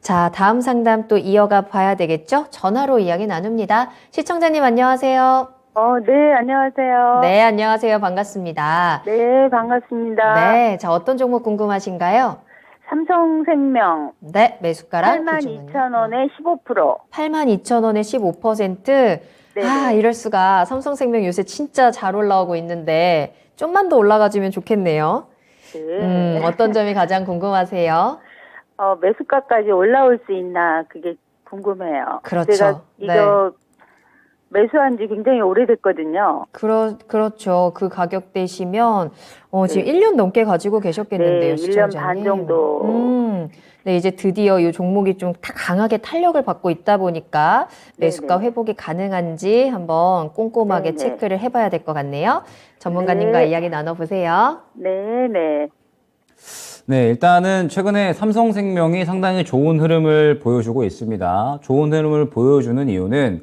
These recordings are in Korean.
자, 다음 상담 또 이어가 봐야 되겠죠? 전화로 이야기 나눕니다. 시청자님 안녕하세요. 네, 안녕하세요. 네, 안녕하세요. 반갑습니다. 네, 반갑습니다. 네, 자, 어떤 종목 궁금하신가요? 삼성생명 네, 매수가랑 기준은요? 82,000원에 15%. 82,000원에 15%. 네네. 아, 이럴 수가. 삼성생명 요새 진짜 잘 올라오고 있는데 좀만 더 올라가주면 좋겠네요. 네. 어떤 점이 가장 궁금하세요? 매수가까지 올라올 수 있나 그게 궁금해요. 그렇죠. 제가 이거 매수한 지 굉장히 오래됐거든요. 그렇죠. 그 가격대시면 지금 네. 1년 넘게 가지고 계셨겠는데요, 네, 1년 시청자님. 반 정도. 네, 이제 드디어 이 종목이 좀 강하게 탄력을 받고 있다 보니까 매수가 네네. 회복이 가능한지 한번 꼼꼼하게 네네. 체크를 해봐야 될 것 같네요. 전문가님과 네. 이야기 나눠보세요. 네. 네, 일단은 최근에 삼성생명이 상당히 좋은 흐름을 보여주고 있습니다. 좋은 흐름을 보여주는 이유는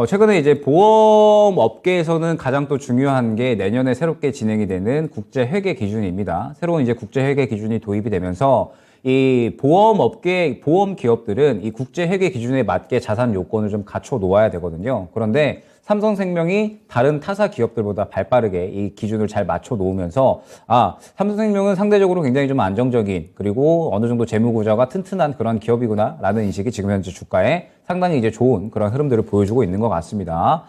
최근에 이제 보험 업계에서는 가장 또 중요한 게 내년에 새롭게 진행이 되는 국제 회계 기준입니다. 새로운 이제 국제 회계 기준이 도입이 되면서 이 보험 업계, 보험 기업들은 이 국제 회계 기준에 맞게 자산 요건을 좀 갖춰 놓아야 되거든요. 그런데 삼성생명이 다른 타사 기업들보다 발빠르게 이 기준을 잘 맞춰 놓으면서 삼성생명은 상대적으로 굉장히 좀 안정적인 그리고 어느 정도 재무 구조가 튼튼한 그런 기업이구나라는 인식이 지금 현재 주가에 상당히 이제 좋은 그런 흐름들을 보여주고 있는 것 같습니다.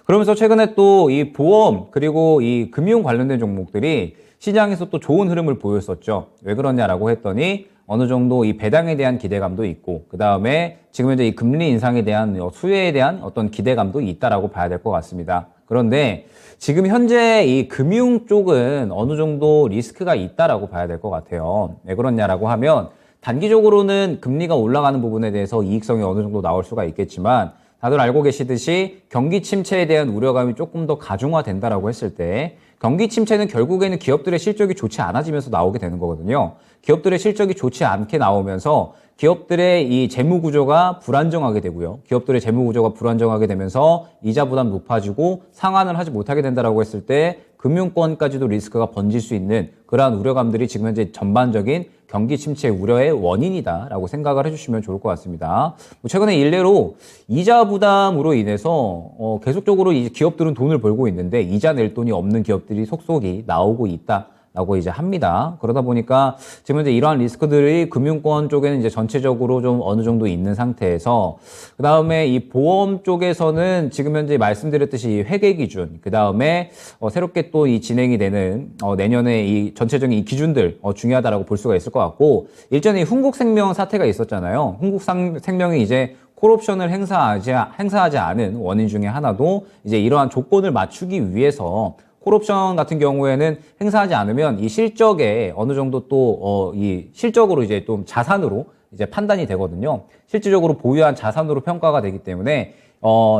그러면서 최근에 또 이 보험 그리고 이 금융 관련된 종목들이 시장에서 또 좋은 흐름을 보였었죠. 왜 그러냐라고 했더니 어느 정도 이 배당에 대한 기대감도 있고 그 다음에 지금 현재 이 금리 인상에 대한 수혜에 대한 어떤 기대감도 있다라고 봐야 될 것 같습니다. 그런데 지금 현재 이 금융 쪽은 어느 정도 리스크가 있다라고 봐야 될 것 같아요. 왜 그러냐라고 하면 단기적으로는 금리가 올라가는 부분에 대해서 이익성이 어느 정도 나올 수가 있겠지만 다들 알고 계시듯이 경기 침체에 대한 우려감이 조금 더 가중화된다라고 했을 때 경기 침체는 결국에는 기업들의 실적이 좋지 않아지면서 나오게 되는 거거든요. 기업들의 실적이 좋지 않게 나오면서 기업들의 이 재무 구조가 불안정하게 되고요. 기업들의 재무 구조가 불안정하게 되면서 이자 부담 높아지고 상환을 하지 못하게 된다라고 했을 때 금융권까지도 리스크가 번질 수 있는 그러한 우려감들이 지금 현재 전반적인 경기 침체 우려의 원인이다라고 생각을 해주시면 좋을 것 같습니다. 최근에 일례로 이자 부담으로 인해서 계속적으로 이 기업들은 돈을 벌고 있는데 이자 낼 돈이 없는 기업들이 속속이 나오고 있다라고 이제 합니다. 그러다 보니까 지금 이제 이러한 리스크들이 금융권 쪽에는 이제 전체적으로 좀 어느 정도 있는 상태에서 그 다음에 이 보험 쪽에서는 지금 현재 말씀드렸듯이 회계 기준 그 다음에 새롭게 또 이 진행이 되는 내년에 이 전체적인 이 기준들 중요하다라고 볼 수가 있을 것 같고 일전에 흥국생명 사태가 있었잖아요. 흥국생명이 이제 콜옵션을 행사하지 않은 원인 중에 하나도 이제 이러한 조건을 맞추기 위해서 콜옵션 같은 경우에는 행사하지 않으면 이 실적에 어느 정도 또 이 실적으로 이제 좀 자산으로 이제 판단이 되거든요. 실질적으로 보유한 자산으로 평가가 되기 때문에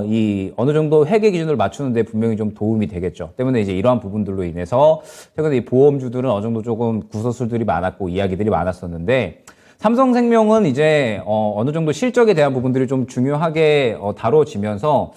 이 어느 정도 회계 기준을 맞추는데 분명히 좀 도움이 되겠죠. 때문에 이제 이러한 부분들로 인해서 최근에 이 보험주들은 어느 정도 조금 구설수들이 많았고 이야기들이 많았었는데 삼성생명은 이제 어느 정도 실적에 대한 부분들이 좀 중요하게 다뤄지면서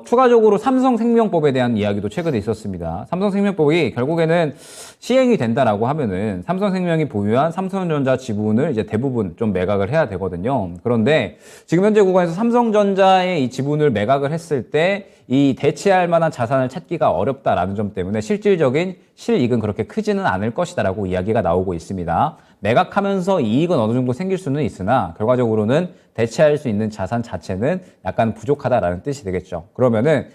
추가적으로 삼성생명법에 대한 이야기도 최근에 있었습니다. 삼성생명법이 결국에는 시행이 된다라고 하면은 삼성생명이 보유한 삼성전자 지분을 이제 대부분 좀 매각을 해야 되거든요. 그런데 지금 현재 구간에서 삼성전자의 이 지분을 매각을 했을 때 이 대체할 만한 자산을 찾기가 어렵다라는 점 때문에 실질적인 실이익은 그렇게 크지는 않을 것이다라고 이야기가 나오고 있습니다. 매각하면서 이익은 어느 정도 생길 수는 있으나 결과적으로는 대체할 수 있는 자산 자체는 약간 부족하다라는 뜻이 되겠죠. 그러면은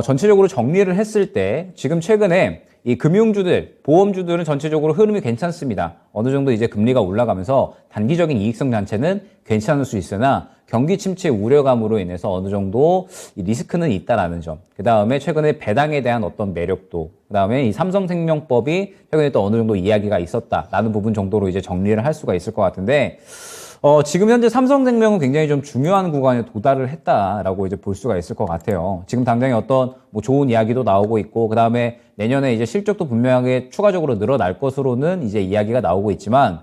전체적으로 정리를 했을 때 지금 최근에 이 금융주들, 보험주들은 전체적으로 흐름이 괜찮습니다. 어느 정도 이제 금리가 올라가면서 단기적인 이익성 자체는 괜찮을 수 있으나 경기 침체 우려감으로 인해서 어느 정도 이 리스크는 있다라는 점. 그 다음에 최근에 배당에 대한 어떤 매력도. 그 다음에 이 삼성생명법이 최근에 또 어느 정도 이야기가 있었다라는 부분 정도로 이제 정리를 할 수가 있을 것 같은데 지금 현재 삼성생명은 굉장히 좀 중요한 구간에 도달을 했다라고 이제 볼 수가 있을 것 같아요. 지금 당장에 어떤 뭐 좋은 이야기도 나오고 있고, 그 다음에 내년에 이제 실적도 분명하게 추가적으로 늘어날 것으로는 이제 이야기가 나오고 있지만,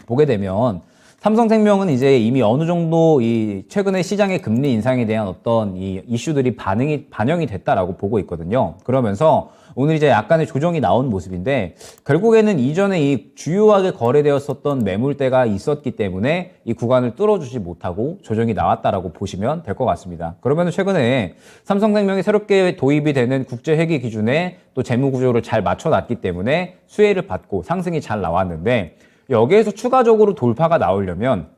보게 되면 삼성생명은 이제 이미 어느 정도 이 최근에 시장의 금리 인상에 대한 어떤 이 이슈들이 반영이 됐다라고 보고 있거든요. 그러면서 오늘 이제 약간의 조정이 나온 모습인데 결국에는 이전에 이 주요하게 거래되었었던 매물대가 있었기 때문에 이 구간을 뚫어주지 못하고 조정이 나왔다라고 보시면 될 것 같습니다. 그러면 최근에 삼성생명이 새롭게 도입이 되는 국제회계 기준에 또 재무 구조를 잘 맞춰놨기 때문에 수혜를 받고 상승이 잘 나왔는데 여기에서 추가적으로 돌파가 나오려면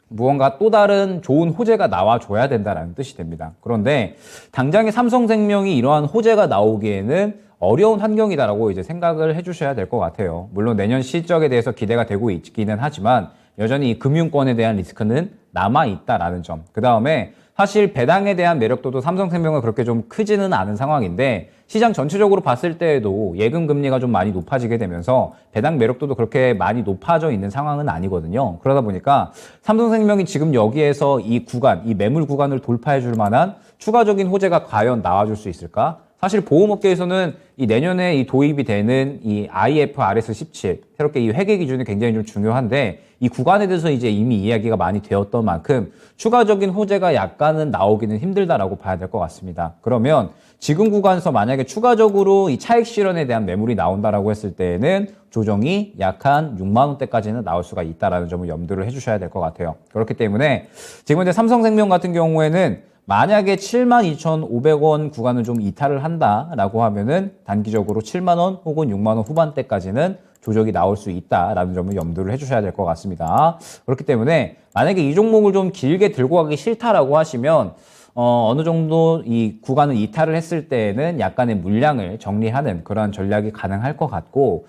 무언가 또 다른 좋은 호재가 나와줘야 된다는 뜻이 됩니다. 그런데 당장의 삼성생명이 이러한 호재가 나오기에는 어려운 환경이다라고 이제 생각을 해주셔야 될 것 같아요. 물론 내년 실적에 대해서 기대가 되고 있기는 하지만 여전히 이 금융권에 대한 리스크는 남아있다라는 점. 그 다음에 사실 배당에 대한 매력도도 삼성생명은 그렇게 좀 크지는 않은 상황인데 시장 전체적으로 봤을 때에도 예금 금리가 좀 많이 높아지게 되면서 배당 매력도도 그렇게 많이 높아져 있는 상황은 아니거든요. 그러다 보니까 삼성생명이 지금 여기에서 이 구간, 이 매물 구간을 돌파해 줄 만한 추가적인 호재가 과연 나와줄 수 있을까? 사실 보험업계에서는 이 내년에 이 도입이 되는 이 IFRS 17, 새롭게 이 회계 기준이 굉장히 좀 중요한데 이 구간에 대해서 이제 이미 이야기가 많이 되었던 만큼 추가적인 호재가 약간은 나오기는 힘들다라고 봐야 될 것 같습니다. 그러면 지금 구간에서 만약에 추가적으로 이 차익 실현에 대한 매물이 나온다라고 했을 때에는 조정이 약 한 6만 원대까지는 나올 수가 있다라는 점을 염두를 해주셔야 될 것 같아요. 그렇기 때문에 지금 이제 삼성생명 같은 경우에는 만약에 72,500원 구간을 좀 이탈을 한다라고 하면은 단기적으로 7만 원 혹은 6만 원 후반대까지는 조정이 나올 수 있다라는 점을 염두를 해주셔야 될 것 같습니다. 그렇기 때문에 만약에 이 종목을 좀 길게 들고 가기 싫다라고 하시면 어느 정도 이 구간을 이탈을 했을 때에는 약간의 물량을 정리하는 그런 전략이 가능할 것 같고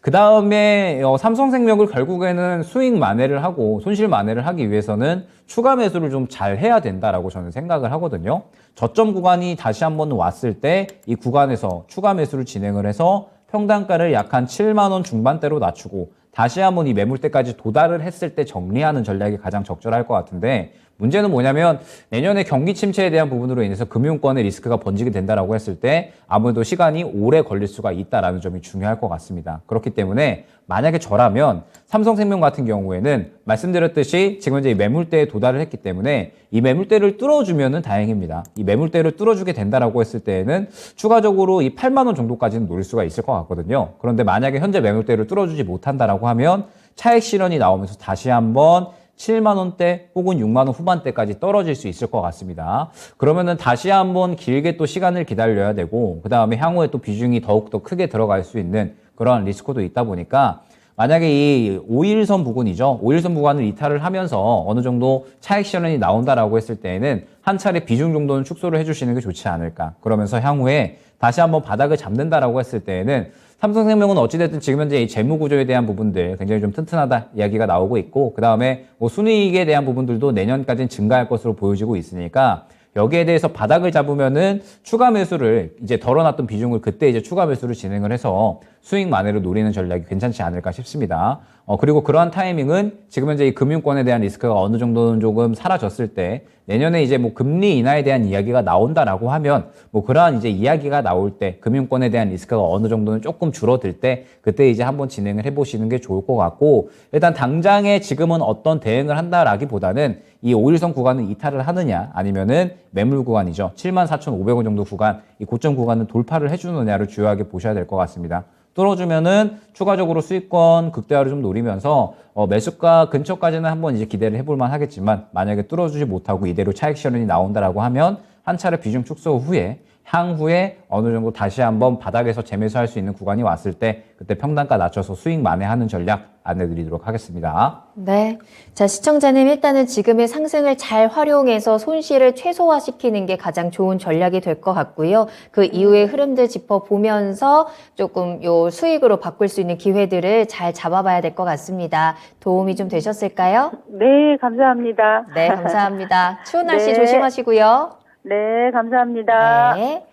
그 다음에 삼성생명을 결국에는 수익 만회를 하고 손실 만회를 하기 위해서는 추가 매수를 좀 잘 해야 된다라고 저는 생각을 하거든요. 저점 구간이 다시 한번 왔을 때 이 구간에서 추가 매수를 진행을 해서 평단가를 약 한 7만 원 중반대로 낮추고 다시 한번 이 매물대까지 도달을 했을 때 정리하는 전략이 가장 적절할 것 같은데 문제는 뭐냐면 내년에 경기 침체에 대한 부분으로 인해서 금융권의 리스크가 번지게 된다라고 했을 때 아무래도 시간이 오래 걸릴 수가 있다라는 점이 중요할 것 같습니다. 그렇기 때문에 만약에 저라면 삼성생명 같은 경우에는 말씀드렸듯이 지금 이제 이 매물대에 도달을 했기 때문에 이 매물대를 뚫어주면은 다행입니다. 이 매물대를 뚫어주게 된다라고 했을 때에는 추가적으로 이 8만 원 정도까지는 노릴 수가 있을 것 같거든요. 그런데 만약에 현재 매물대를 뚫어주지 못한다라고 하면 차익 실현이 나오면서 다시 한번 7만 원대 혹은 6만 원 후반대까지 떨어질 수 있을 것 같습니다. 그러면은 다시 한번 길게 또 시간을 기다려야 되고 그 다음에 향후에 또 비중이 더욱더 크게 들어갈 수 있는 그런 리스크도 있다 보니까 만약에 이 5일선 부근이죠. 5일선 부근을 이탈을 하면서 어느 정도 차익 실현이 나온다라고 했을 때에는 한 차례 비중 정도는 축소를 해주시는 게 좋지 않을까. 그러면서 향후에 다시 한번 바닥을 잡는다라고 했을 때에는 삼성생명은 어찌됐든 지금 현재 이 재무 구조에 대한 부분들 굉장히 좀 튼튼하다 이야기가 나오고 있고 그 다음에 뭐 순이익에 대한 부분들도 내년까지는 증가할 것으로 보여지고 있으니까 여기에 대해서 바닥을 잡으면은 추가 매수를 이제 덜어놨던 비중을 그때 이제 추가 매수를 진행을 해서 수익 만회를 노리는 전략이 괜찮지 않을까 싶습니다. 그리고 그러한 타이밍은 지금 현재 이 금융권에 대한 리스크가 어느 정도는 조금 사라졌을 때 내년에 이제 뭐 금리 인하에 대한 이야기가 나온다라고 하면 뭐 그러한 이제 이야기가 나올 때 금융권에 대한 리스크가 어느 정도는 조금 줄어들 때 그때 이제 한번 진행을 해보시는 게 좋을 것 같고 일단 당장에 지금은 어떤 대응을 한다라기보다는 이 5일선 구간은 이탈을 하느냐 아니면은 매물 구간이죠. 74,500원 정도 구간 이 고점 구간은 돌파를 해주느냐를 주요하게 보셔야 될 것 같습니다. 뚫어주면은 추가적으로 수익권 극대화를 좀 노리면서 매수가 근처까지는 한번 이제 기대를 해볼만 하겠지만 만약에 뚫어주지 못하고 이대로 차익 실현이 나온다라고 하면 한 차례 비중 축소 후에 향후에 어느 정도 다시 한번 바닥에서 재매수할 수 있는 구간이 왔을 때 그때 평단가 낮춰서 수익 만회하는 전략 안내드리도록 하겠습니다. 네. 자, 시청자님 일단은 지금의 상승을 잘 활용해서 손실을 최소화시키는 게 가장 좋은 전략이 될 것 같고요. 그 이후의 흐름들 짚어보면서 조금 요 수익으로 바꿀 수 있는 기회들을 잘 잡아봐야 될 것 같습니다. 도움이 좀 되셨을까요? 네, 감사합니다. 네, 감사합니다. 추운 날씨 네. 조심하시고요. 네, 감사합니다. 네.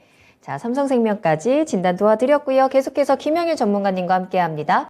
자, 삼성생명까지 진단 도와드렸고요. 계속해서 김영일 전문가님과 함께합니다.